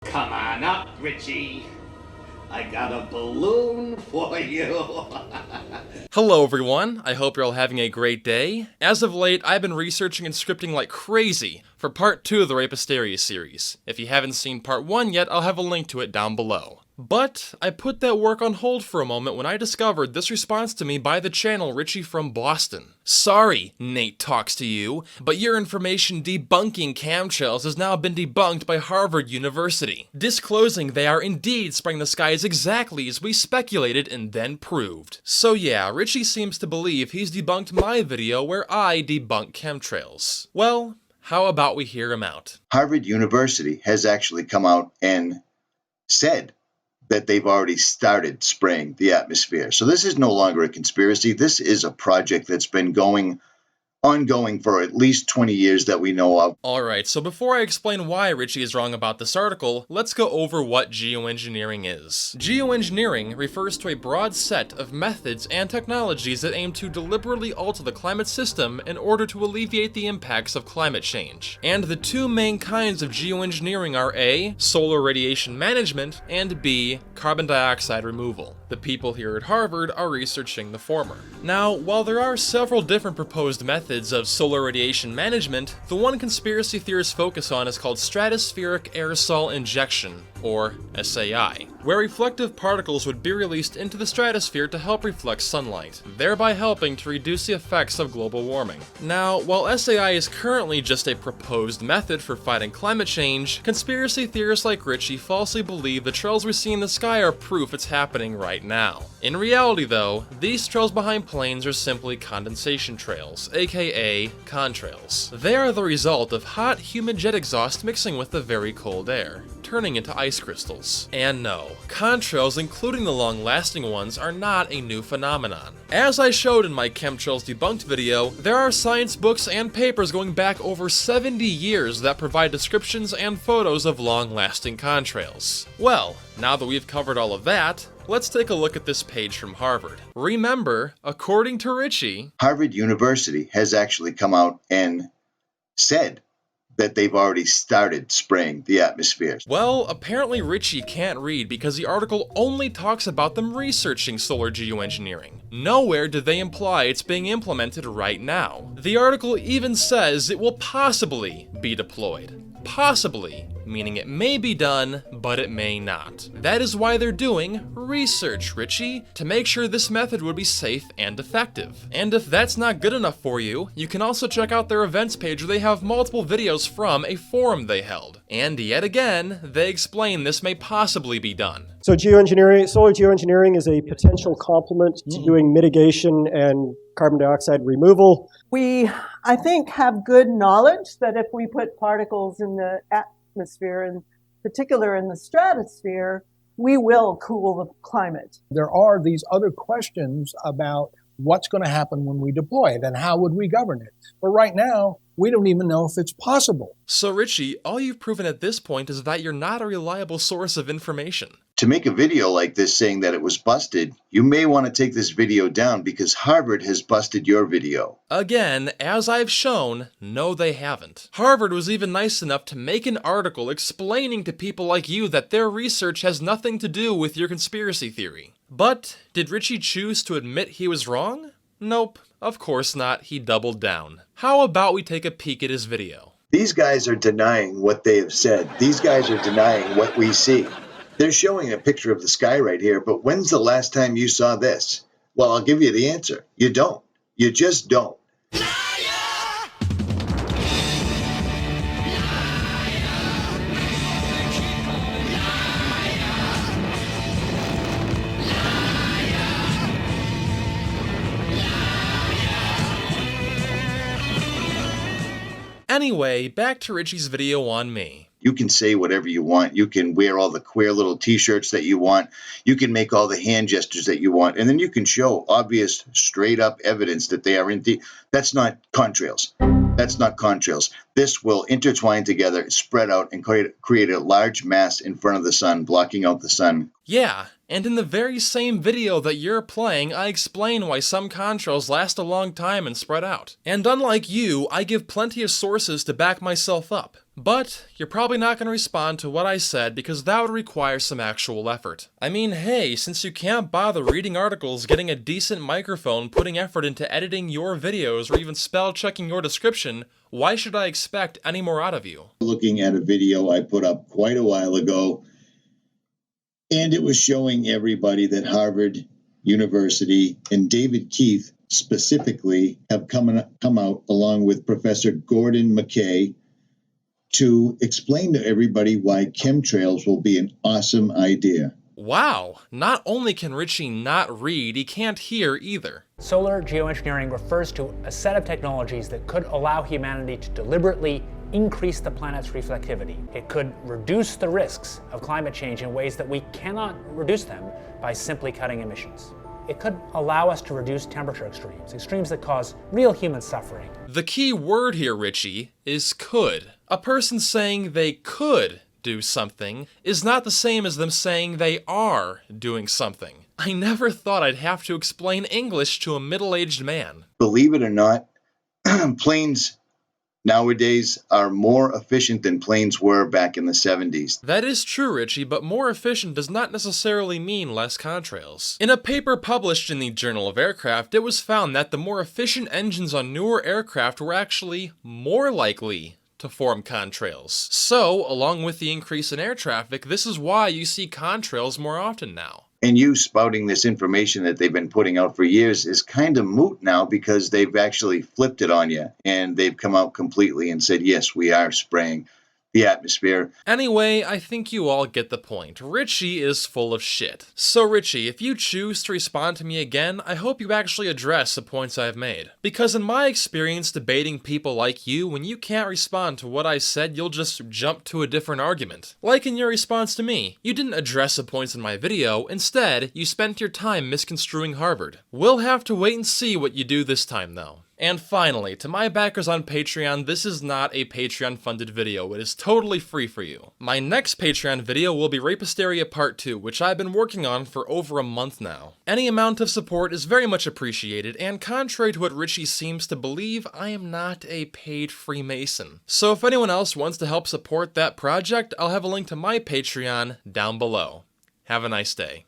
Come on up, Richie. I got a balloon for you. Hello everyone, I hope you're all having a great day. As of late, I've been researching and scripting like crazy for part 2 of the HYSTERIA series. If you haven't seen part 1 yet, I'll have a link to it down below. But I put that work on hold for a moment when I discovered this response to me by the channel RichieFromBoston. Sorry, Nate talks to you, but your information debunking chemtrails has now been debunked by Harvard University, disclosing they are indeed spraying the skies exactly as we speculated and then proved. So yeah, Richie seems to believe he's debunked my video where I debunk chemtrails. Well, how about we hear him out? Harvard University has actually come out and said that they've already started spraying the atmosphere. So this is no longer a conspiracy. This is a project that's been ongoing for at least 20 years that we know of. Alright, so before I explain why Richie is wrong about this article, let's go over what geoengineering is. Geoengineering refers to a broad set of methods and technologies that aim to deliberately alter the climate system in order to alleviate the impacts of climate change. And the two main kinds of geoengineering are A, solar radiation management, and B, carbon dioxide removal. The people here at Harvard are researching the former. Now, while there are several different proposed methods of solar radiation management, the one conspiracy theorists focus on is called stratospheric aerosol injection, or SAI, where reflective particles would be released into the stratosphere to help reflect sunlight, thereby helping to reduce the effects of global warming. Now, while SAI is currently just a proposed method for fighting climate change, conspiracy theorists like Richie falsely believe the trails we see in the sky are proof it's happening right now. In reality though, these trails behind planes are simply condensation trails, aka contrails. They are the result of hot, humid jet exhaust mixing with the very cold air, turning into ice crystals. And no, contrails, including the long-lasting ones, are not a new phenomenon. As I showed in my Chemtrails Debunked video, there are science books and papers going back over 70 years that provide descriptions and photos of long-lasting contrails. Well, now that we've covered all of that, let's take a look at this page from Harvard. Remember, according to Richie, Harvard University has actually come out and said that they've already started spraying the atmosphere. Well, apparently Richie can't read because the article only talks about them researching solar geoengineering. Nowhere do they imply it's being implemented right now. The article even says it will possibly be deployed. Possibly, meaning it may be done, but it may not. That is why they're doing research, Richie, to make sure this method would be safe and effective. And if that's not good enough for you, you can also check out their events page where they have multiple videos from a forum they held. And yet again, they explain this may possibly be done. So geoengineering, solar geoengineering is a potential complement to doing mitigation and carbon dioxide removal. We, I think, have good knowledge that if we put particles in the atmosphere, in particular in the stratosphere, we will cool the climate. There are these other questions about what's going to happen when we deploy it and how would we govern it. But right now, we don't even know if it's possible. So Richie, all you've proven at this point is that you're not a reliable source of information. To make a video like this saying that it was busted, you may want to take this video down because Harvard has busted your video. Again, as I've shown, no they haven't. Harvard was even nice enough to make an article explaining to people like you that their research has nothing to do with your conspiracy theory. But did Richie choose to admit he was wrong? Nope, of course not, he doubled down. How about we take a peek at his video? These guys are denying what they have said. These guys are denying what we see. They're showing a picture of the sky right here, but when's the last time you saw this? Well, I'll give you the answer. You don't. You just don't. Anyway, back to Richie's video on me. You can say whatever you want. You can wear all the queer little t-shirts that you want. You can make all the hand gestures that you want. And then you can show obvious, straight up evidence that they are indeed. That's not contrails. That's not contrails. this will intertwine together, spread out, and create a large mass in front of the sun, blocking out the sun. Yeah, and in the very same video that you're playing, I explain why some contrails last a long time and spread out. And unlike you, I give plenty of sources to back myself up. But you're probably not going to respond to what I said because that would require some actual effort. I mean, hey, since you can't bother reading articles, getting a decent microphone, putting effort into editing your videos, or even spell checking your description, why should I expect any more out of you? Looking at a video I put up quite a while ago, and it was showing everybody that Harvard University and David Keith specifically have come out along with Professor Gordon McKay to explain to everybody why chemtrails will be an awesome idea. Wow, not only can Richie not read, he can't hear either. Solar geoengineering refers to a set of technologies that could allow humanity to deliberately increase the planet's reflectivity. It could reduce the risks of climate change in ways that we cannot reduce them by simply cutting emissions. It could allow us to reduce temperature extremes that cause real human suffering. The key word here, Richie, is could. A person saying they could do something is not the same as them saying they are doing something. I never thought I'd have to explain English to a middle-aged man. Believe it or not, planes nowadays are more efficient than planes were back in the 70s. That is true, Richie, but more efficient does not necessarily mean less contrails. In a paper published in the Journal of Aircraft, it was found that the more efficient engines on newer aircraft were actually more likely to form contrails. So, along with the increase in air traffic, this is why you see contrails more often now. And you spouting this information that they've been putting out for years is kind of moot now because they've actually flipped it on you and they've come out completely and said, yes, we are spraying the atmosphere. Anyway, I think you all get the point. Richie is full of shit. So Richie, if you choose to respond to me again, I hope you actually address the points I've made. Because in my experience debating people like you, when you can't respond to what I said, you'll just jump to a different argument. Like in your response to me, you didn't address the points in my video, instead, you spent your time misconstruing Harvard. We'll have to wait and see what you do this time though. And finally, to my backers on Patreon, this is not a Patreon-funded video. It is totally free for you. My next Patreon video will be HYSTERIA Part 2, which I've been working on for over a month now. Any amount of support is very much appreciated, and contrary to what Richie seems to believe, I am not a paid Freemason. So if anyone else wants to help support that project, I'll have a link to my Patreon down below. Have a nice day.